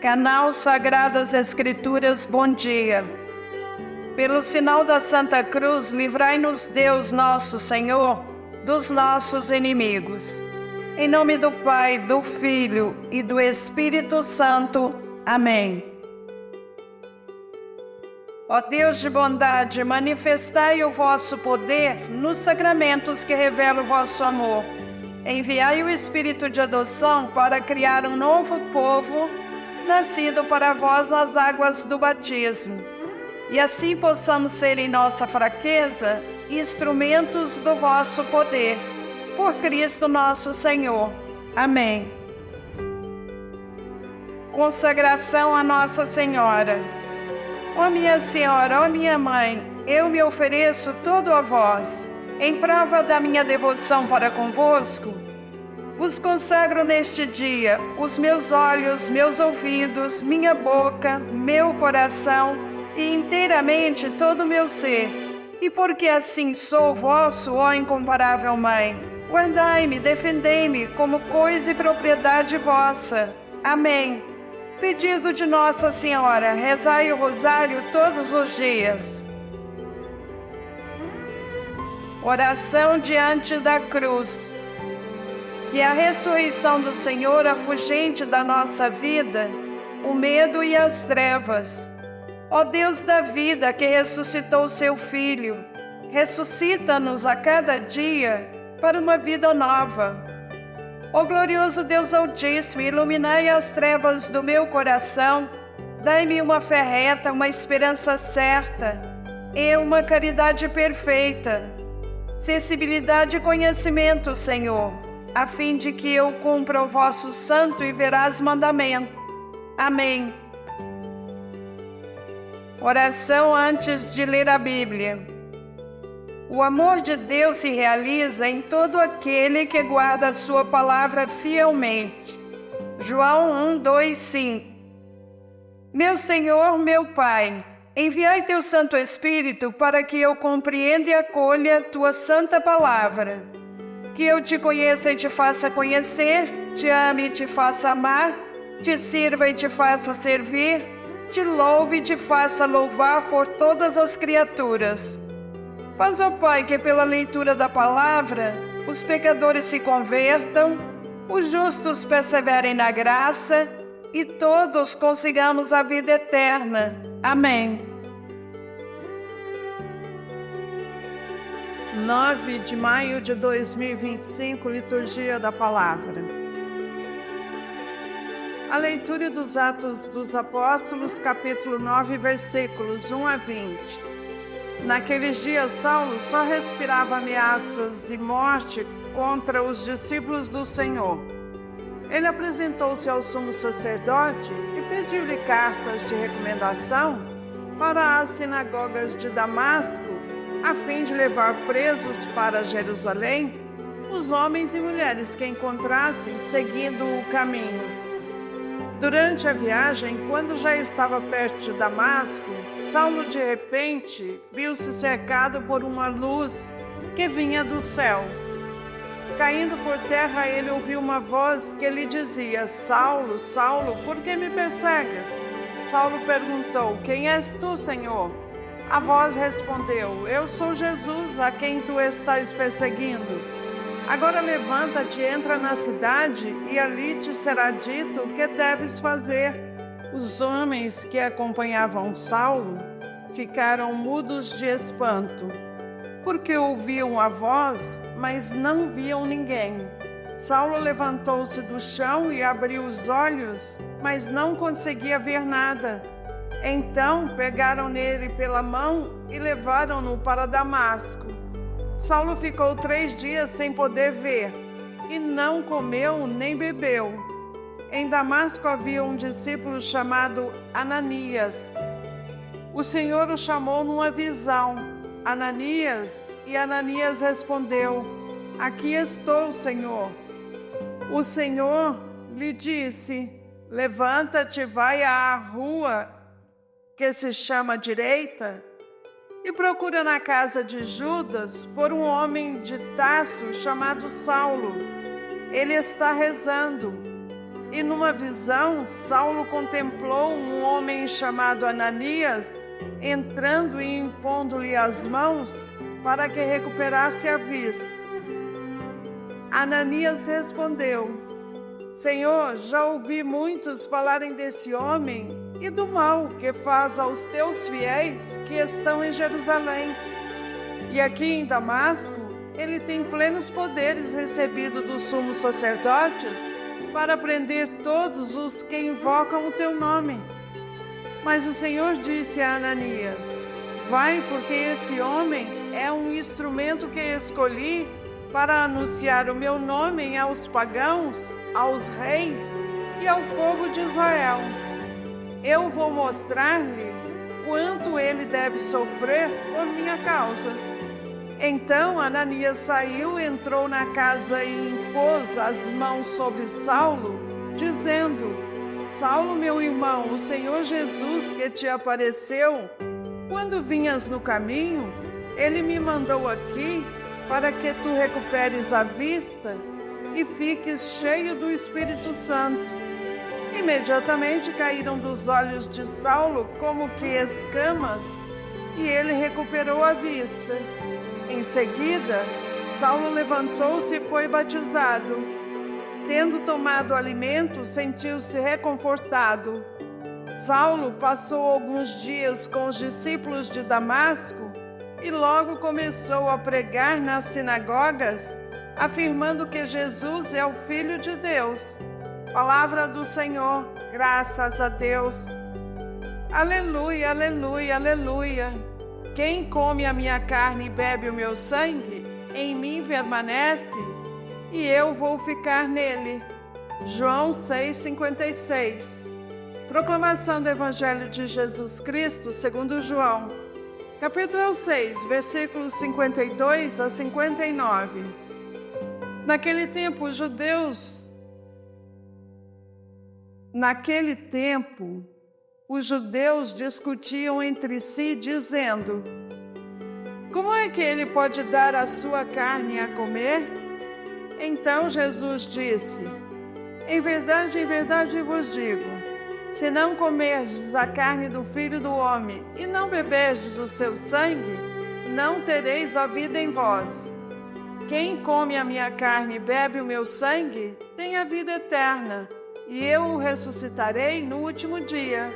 Canal Sagradas Escrituras, bom dia. Pelo sinal da Santa Cruz, livrai-nos Deus nosso Senhor dos nossos inimigos. Em nome do Pai, do Filho e do Espírito Santo. Amém. Ó Deus de bondade, manifestai o vosso poder nos sacramentos que revelam o vosso amor. Enviai o Espírito de adoção para criar um novo povo, nascido para vós nas águas do batismo. E assim possamos ser em nossa fraqueza instrumentos do vosso poder. Por Cristo nosso Senhor. Amém. Consagração a Nossa Senhora. Ó minha Senhora, ó minha Mãe, eu me ofereço todo a vós, em prova da minha devoção para convosco. Vos consagro neste dia os meus olhos, meus ouvidos, minha boca, meu coração e inteiramente todo o meu ser. E porque assim sou vosso, ó incomparável Mãe, guardai-me, defendei-me como coisa e propriedade vossa. Amém. Pedido de Nossa Senhora, rezai o rosário todos os dias. Oração diante da cruz. Que a ressurreição do Senhor afugente da nossa vida o medo e as trevas. Ó Deus da vida, que ressuscitou seu Filho, ressuscita-nos a cada dia para uma vida nova. Ó glorioso Deus Altíssimo, iluminai as trevas do meu coração, dai-me uma fé reta, uma esperança certa e uma caridade perfeita, sensibilidade e conhecimento, Senhor, a fim de que eu cumpra o vosso santo e veraz mandamento. Amém. Oração antes de ler a Bíblia. O amor de Deus se realiza em todo aquele que guarda a sua palavra fielmente. João 1, 2, 5. Meu Senhor, meu Pai, enviai teu Santo Espírito para que eu compreenda e acolha tua santa palavra. Que eu te conheça e te faça conhecer, te ame e te faça amar, te sirva e te faça servir, te louve e te faça louvar por todas as criaturas. Faz, ó Pai, que pela leitura da palavra os pecadores se convertam, os justos perseverem na graça e todos consigamos a vida eterna. Amém. 9 de maio de 2025, Liturgia da Palavra. A leitura dos Atos dos Apóstolos, capítulo 9, versículos 1 a 20. Naqueles dias, Saulo só respirava ameaças e morte contra os discípulos do Senhor. Ele apresentou-se ao sumo sacerdote e pediu-lhe cartas de recomendação para as sinagogas de Damasco, a fim de levar presos para Jerusalém os homens e mulheres que encontrassem seguindo o caminho. Durante a viagem, quando já estava perto de Damasco, Saulo de repente viu-se cercado por uma luz que vinha do céu. Caindo por terra, ele ouviu uma voz que lhe dizia: Saulo, Saulo, por que me persegues? Saulo perguntou: Quem és tu, Senhor? A voz respondeu: Eu sou Jesus, a quem tu estás perseguindo. Agora levanta-te, entra na cidade, e ali te será dito o que deves fazer. Os homens que acompanhavam Saulo ficaram mudos de espanto, porque ouviam a voz, mas não viam ninguém. Saulo levantou-se do chão e abriu os olhos, mas não conseguia ver nada. Então pegaram nele pela mão e levaram-no para Damasco. Saulo ficou 3 dias sem poder ver, e não comeu nem bebeu. Em Damasco havia um discípulo chamado Ananias. O Senhor o chamou numa visão: Ananias, e Ananias respondeu: Aqui estou, Senhor. O Senhor lhe disse: Levanta-te, vai à rua que se chama Direita, e procura na casa de Judas por um homem de Tarso chamado Saulo. Ele está rezando. E numa visão, Saulo contemplou um homem chamado Ananias entrando e impondo-lhe as mãos para que recuperasse a vista. Ananias respondeu: Senhor, já ouvi muitos falarem desse homem e do mal que faz aos teus fiéis que estão em Jerusalém. E aqui em Damasco, ele tem plenos poderes recebido dos sumos sacerdotes para prender todos os que invocam o teu nome. Mas o Senhor disse a Ananias: vai, porque esse homem é um instrumento que escolhi para anunciar o meu nome aos pagãos, aos reis e ao povo de Israel. Eu vou mostrar-lhe quanto ele deve sofrer por minha causa. Então Ananias saiu, entrou na casa e impôs as mãos sobre Saulo, dizendo: Saulo, meu irmão, o Senhor Jesus que te apareceu, quando vinhas no caminho, ele me mandou aqui para que tu recuperes a vista e fiques cheio do Espírito Santo. Imediatamente caíram dos olhos de Saulo como que escamas, e ele recuperou a vista. Em seguida, Saulo levantou-se e foi batizado. Tendo tomado alimento, sentiu-se reconfortado. Saulo passou alguns dias com os discípulos de Damasco e logo começou a pregar nas sinagogas, afirmando que Jesus é o Filho de Deus. Palavra do Senhor, graças a Deus. Aleluia, aleluia, aleluia. Quem come a minha carne e bebe o meu sangue, em mim permanece, e eu vou ficar nele. João 6,56. Proclamação do Evangelho de Jesus Cristo segundo João, capítulo 6, versículos 52 a 59. Naquele tempo, os judeus discutiam entre si, dizendo: como é que ele pode dar a sua carne a comer? Então Jesus disse: em verdade vos digo, se não comerdes a carne do Filho do Homem e não beberdes o seu sangue, não tereis a vida em vós. Quem come a minha carne e bebe o meu sangue tem a vida eterna, e eu o ressuscitarei no último dia.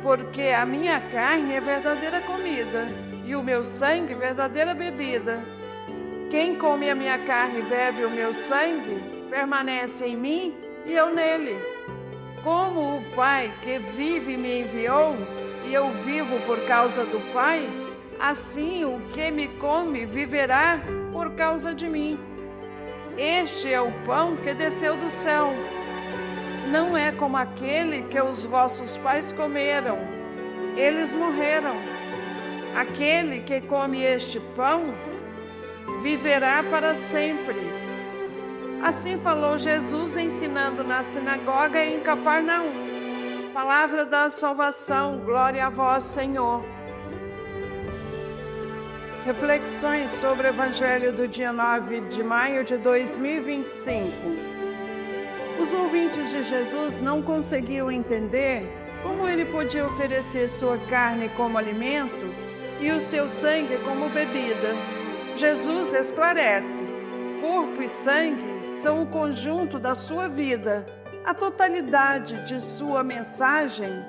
Porque a minha carne é verdadeira comida, e o meu sangue verdadeira bebida. Quem come a minha carne e bebe o meu sangue, permanece em mim e eu nele. Como o Pai que vive me enviou, e eu vivo por causa do Pai, assim o que me come viverá por causa de mim. Este é o pão que desceu do céu. Não é como aquele que os vossos pais comeram. Eles morreram. Aquele que come este pão viverá para sempre. Assim falou Jesus, ensinando na sinagoga em Cafarnaum. Palavra da salvação, glória a vós, Senhor. Reflexões sobre o Evangelho do dia 9 de maio de 2025. Os ouvintes de Jesus não conseguiam entender como ele podia oferecer sua carne como alimento e o seu sangue como bebida. Jesus esclarece: corpo e sangue são o conjunto da sua vida, a totalidade de sua mensagem,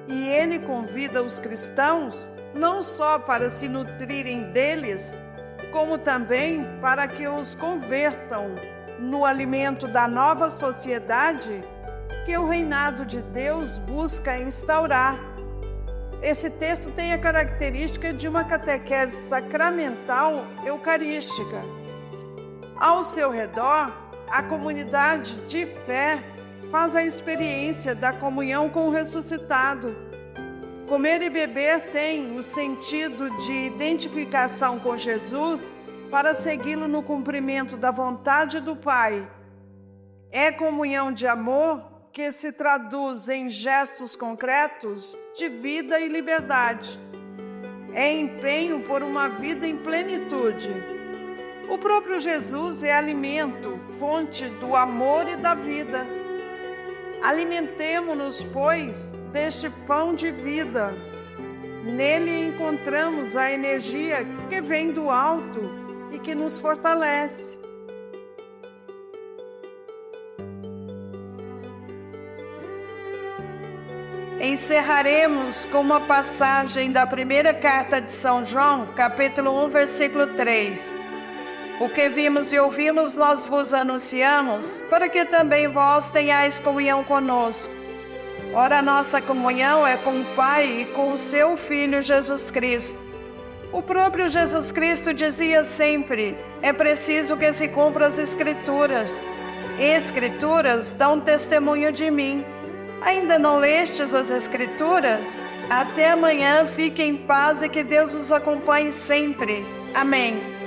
e ele convida os cristãos não só para se nutrirem deles, como também para que os convertam no alimento da nova sociedade que o reinado de Deus busca instaurar. Esse texto tem a característica de uma catequese sacramental eucarística. Ao seu redor, a comunidade de fé faz a experiência da comunhão com o ressuscitado. Comer e beber tem o sentido de identificação com Jesus para segui-lo no cumprimento da vontade do Pai. É comunhão de amor que se traduz em gestos concretos de vida e liberdade. É empenho por uma vida em plenitude. O próprio Jesus é alimento, fonte do amor e da vida. Alimentemo-nos, pois, deste pão de vida. Nele encontramos a energia que vem do alto e que nos fortalece. Encerraremos com uma passagem da primeira carta de São João, capítulo 1, versículo 3. O que vimos e ouvimos nós vos anunciamos, para que também vós tenhais comunhão conosco. Ora, a nossa comunhão é com o Pai e com o seu Filho Jesus Cristo. O próprio Jesus Cristo dizia sempre: é preciso que se cumpram as Escrituras. Escrituras dão testemunho de mim. Ainda não lestes as Escrituras? Até amanhã, fique em paz e que Deus os acompanhe sempre. Amém.